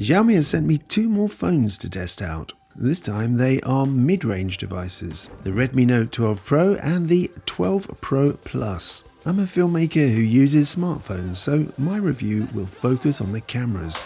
Xiaomi has sent me two more phones to test out. This time they are mid-range devices, the Redmi Note 12 Pro and the 12 Pro Plus. I'm a filmmaker who uses smartphones, so my review will focus on the cameras.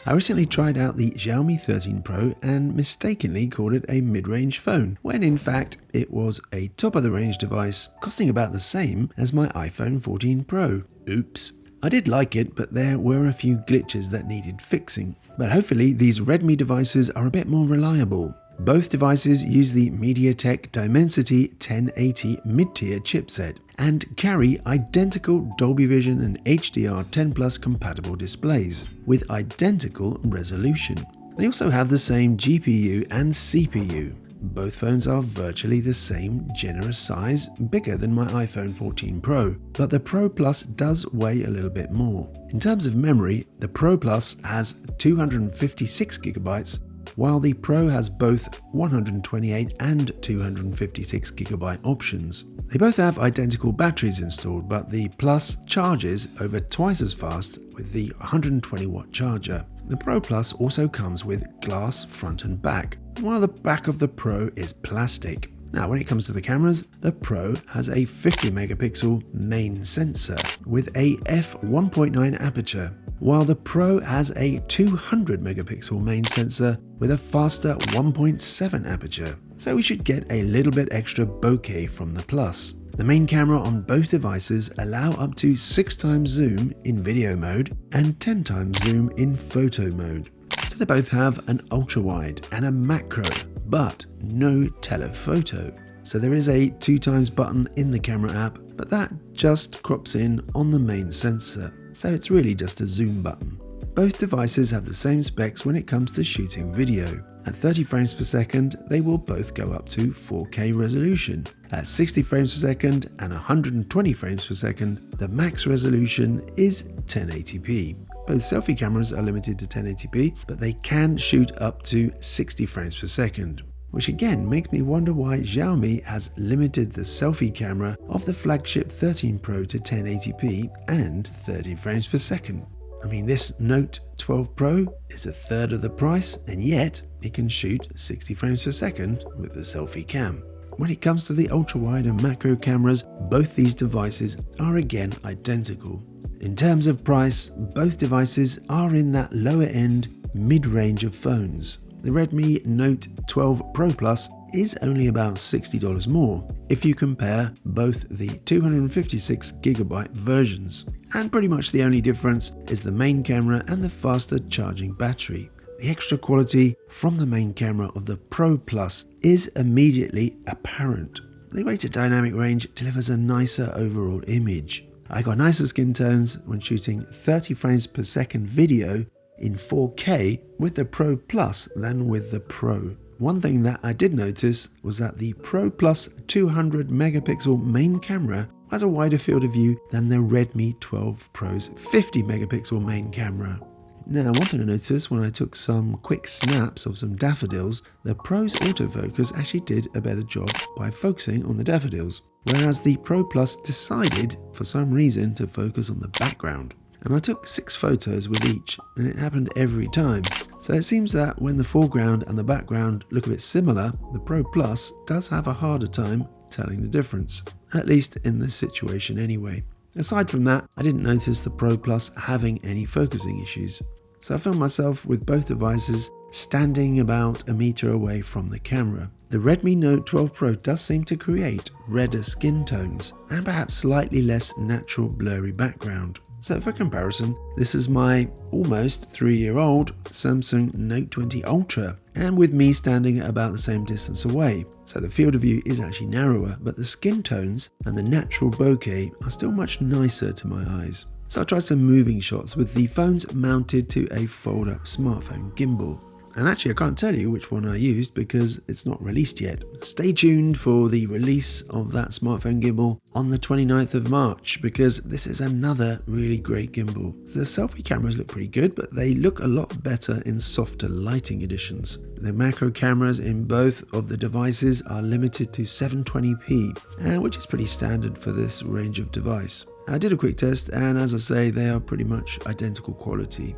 I recently tried out the Xiaomi 13 Pro and mistakenly called it a mid-range phone, when in fact it was a top-of-the-range device costing about the same as my iPhone 14 Pro. Oops. I did like it, but there were a few glitches that needed fixing. But hopefully these Redmi devices are a bit more reliable. Both devices use the MediaTek Dimensity 1080 mid-tier chipset and carry identical Dolby Vision and HDR10 Plus compatible displays with identical resolution. They also have the same GPU and CPU. Both phones are virtually the same generous size, bigger than my iPhone 14 Pro, but the Pro Plus does weigh a little bit more. In terms of memory, the Pro Plus has 256GB, while the Pro has both 128 and 256 GB options. They both have identical batteries installed, but the Plus charges over twice as fast with the 120 watt charger. The Pro Plus also comes with glass front and back, while the back of the Pro is plastic. Now, when it comes to the cameras, the Pro has a 50 megapixel main sensor with a f1.9 aperture, while the Pro has a 200 megapixel main sensor with a faster 1.7 aperture, so we should get a little bit extra bokeh from the Plus. The main camera on both devices allow up to 6 times zoom in video mode and 10 times zoom in photo mode. So they both have an ultra-wide and a macro, but no telephoto. So there is a 2x button in the camera app, but that just crops in on the main sensor. So it's really just a zoom button. Both devices have the same specs when it comes to shooting video. At 30 frames per second, they will both go up to 4K resolution. At 60 frames per second and 120 frames per second, the max resolution is 1080p. Both selfie cameras are limited to 1080p, but they can shoot up to 60 frames per second. Which again makes me wonder why Xiaomi has limited the selfie camera of the flagship 13 Pro to 1080p and 30 frames per second. I mean, this Note 12 Pro is a third of the price, and yet it can shoot 60 frames per second with the selfie cam. When it comes to the ultra-wide and macro cameras, both these devices are again identical. In terms of price, both devices are in that lower end mid-range of phones. The Redmi Note 12 Pro Plus is only about $60 more if you compare both the 256GB versions. And pretty much the only difference is the main camera and the faster charging battery. The extra quality from the main camera of the Pro Plus is immediately apparent. The greater dynamic range delivers a nicer overall image. I got nicer skin tones when shooting 30 frames per second video in 4K with the Pro Plus than with the Pro. One thing that I did notice was that the Pro Plus 200 megapixel main camera has a wider field of view than the Redmi 12 Pro's 50 megapixel main camera. Now, one thing I noticed when I took some quick snaps of some daffodils, the Pro's autofocus actually did a better job by focusing on the daffodils, whereas the Pro Plus decided for some reason to focus on the background. And I took 6 photos with each, and it happened every time. So it seems that when the foreground and the background look a bit similar, the Pro Plus does have a harder time telling the difference, at least in this situation anyway. Aside from that, I didn't notice the Pro Plus having any focusing issues. So I found myself with both devices standing about a meter away from the camera. The Redmi Note 12 Pro does seem to create redder skin tones and perhaps slightly less natural blurry background. So for comparison, this is my almost 3-year-old Samsung Note 20 Ultra, and with me standing at about the same distance away. So the field of view is actually narrower, but the skin tones and the natural bokeh are still much nicer to my eyes. So I tried some moving shots with the phones mounted to a fold-up smartphone gimbal. And actually I can't tell you which one I used because it's not released yet. Stay tuned for the release of that smartphone gimbal on the 29th of March because this is another really great gimbal. The selfie cameras look pretty good, but they look a lot better in softer lighting editions. The macro cameras in both of the devices are limited to 720p, which is pretty standard for this range of device. I did a quick test and as I say, they are pretty much identical quality.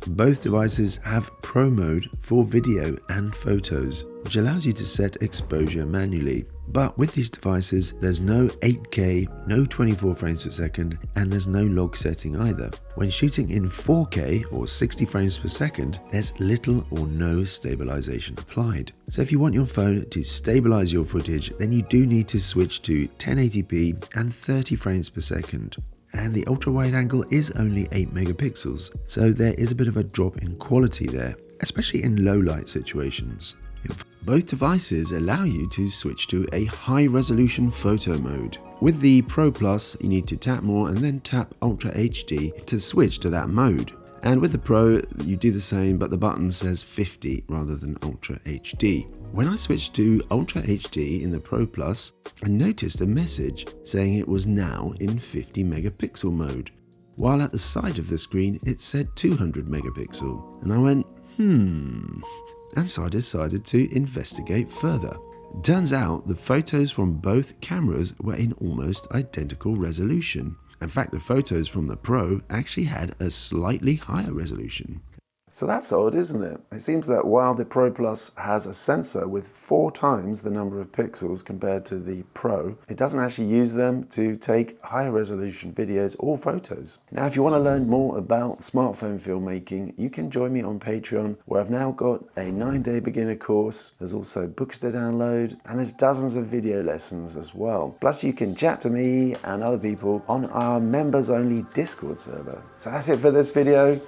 Both devices have Pro mode for video and photos, which allows you to set exposure manually. But with these devices, there's no 8K, no 24 frames per second, and there's no log setting either. When shooting in 4K or 60 frames per second, there's little or no stabilization applied. So if you want your phone to stabilize your footage, then you do need to switch to 1080p and 30 frames per second. And the ultra wide angle is only 8 megapixels, so there is a bit of a drop in quality there, especially in low light situations. Both devices allow you to switch to a high resolution photo mode. With the Pro Plus, you need to tap more and then tap Ultra HD to switch to that mode. And with the Pro, you do the same, but the button says 50 rather than Ultra HD. When I switched to Ultra HD in the Pro Plus, I noticed a message saying it was now in 50 megapixel mode, while at the side of the screen it said 200 megapixel. And I went, and so I decided to investigate further. Turns out the photos from both cameras were in almost identical resolution. In fact, the photos from the Pro actually had a slightly higher resolution. So that's odd, isn't it? It seems that while the Pro Plus has a sensor with 4 times the number of pixels compared to the Pro, it doesn't actually use them to take higher resolution videos or photos. Now, if you want to learn more about smartphone filmmaking, you can join me on Patreon, where I've now got a 9-day beginner course. There's also books to download, and there's dozens of video lessons as well. Plus, you can chat to me and other people on our members-only Discord server. So that's it for this video.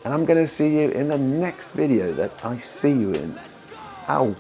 And I'm going to see you in the next video that I see you in. Ow.